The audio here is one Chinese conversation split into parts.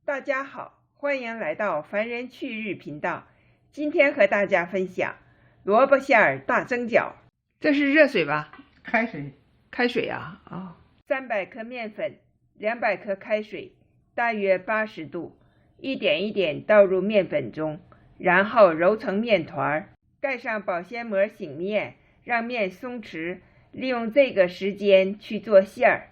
大家好，欢迎来到凡人趣日频道。今天和大家分享萝卜馅儿大蒸饺。这是热水吧？开水。开水啊！300克面粉，200克开水，大约80度，一点一点倒入面粉中，然后揉成面团，盖上保鲜膜醒面，让面松弛，利用这个时间去做馅儿。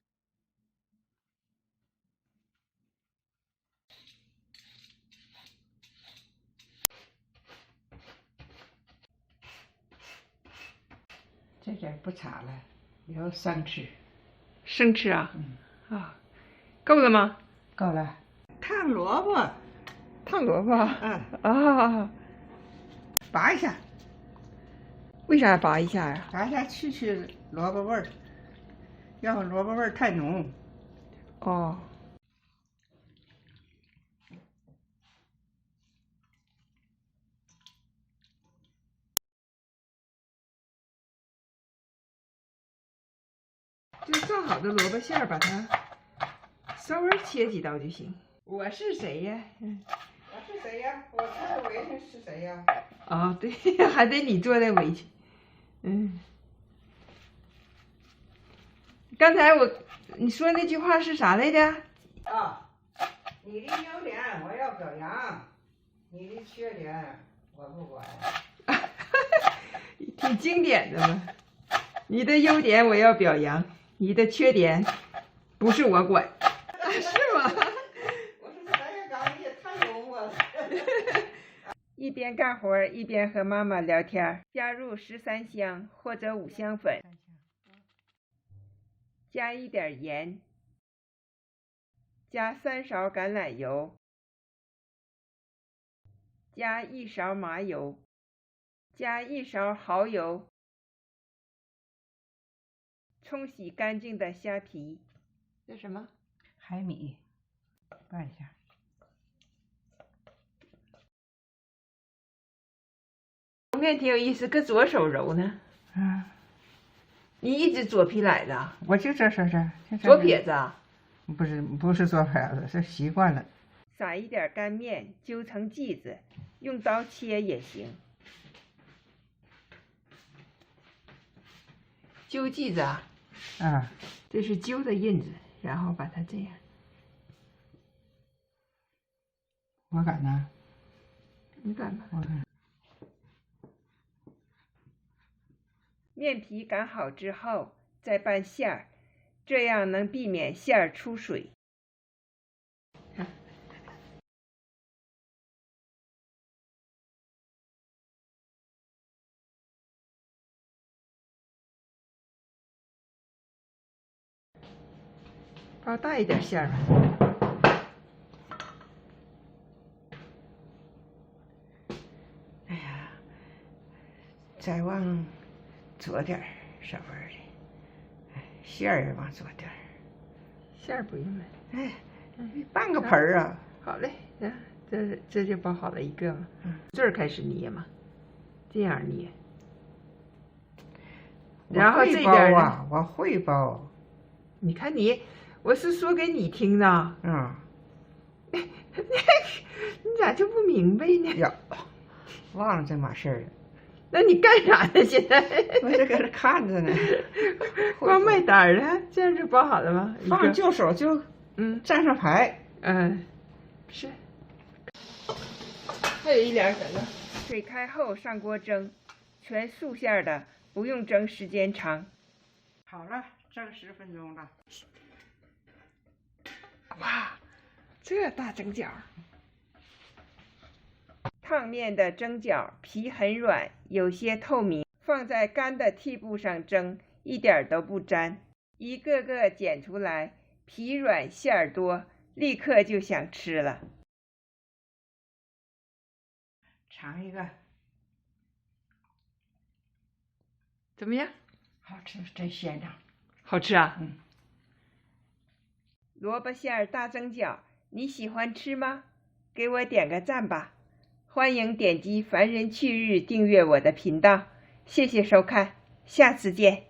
这点不擦了，要生吃。生吃啊？够了吗？够了。烫萝卜。烫萝卜？拔一下。为啥拔一下呀？拔一下去萝卜味儿，要萝卜味儿太浓。哦。就做好的萝卜馅儿，把它稍微切几刀就行。我是谁呀？我是谁呀？我做的围裙是谁呀？哦，对，还得你做的围裙。刚才你说那句话是啥来着？你的优点我要表扬，你的缺点我不管。挺经典的嘛。你的优点我要表扬，你的缺点不是我管。是吗？我说咱也刚，你也太幽默了。一边干活一边和妈妈聊天，加入13香或者5香粉，加一点盐，加3勺橄榄油，加1勺麻油，加1勺蚝油，冲洗干净的虾皮。这什么？海米，拌一下。揉面挺有意思，搁左手揉呢。你一直左撇来的？我就这。左撇子啊？不是左撇子，是习惯了。撒一点干面，揪成剂子，用刀切也行。揪剂子啊？这是揪的印子，然后把它这样。我敢呢。你敢吗？我敢。面皮擀好之后，再拌馅儿，这样能避免馅儿出水。包大一点馅儿吧。哎呀，再往左点儿，稍微的。馅儿也往左点儿。馅儿不用了。半个盆儿啊。好嘞，这就包好了一个嘛。这儿开始捏嘛，这样捏。然后这边呢？我会包。你看你，我是说给你听的。你咋就不明白呢？呀，忘了这码事儿了。那你干啥呢？现在我这搁这看着呢。光卖单了，这样就包好了吗？放就手就站上牌。是。还有一两搁那。水开后上锅蒸，全素馅的，不用蒸时间长。好了，蒸10分钟了。哇，这大蒸饺！烫面的蒸饺皮很软，有些透明，放在干的屉布上蒸，一点都不粘。一个个剪出来，皮软馅儿多，立刻就想吃了。尝一个。怎么样？好吃，真鲜呐。好吃啊？萝卜馅儿大蒸饺，你喜欢吃吗？给我点个赞吧！欢迎点击凡人趣日订阅我的频道，谢谢收看，下次见。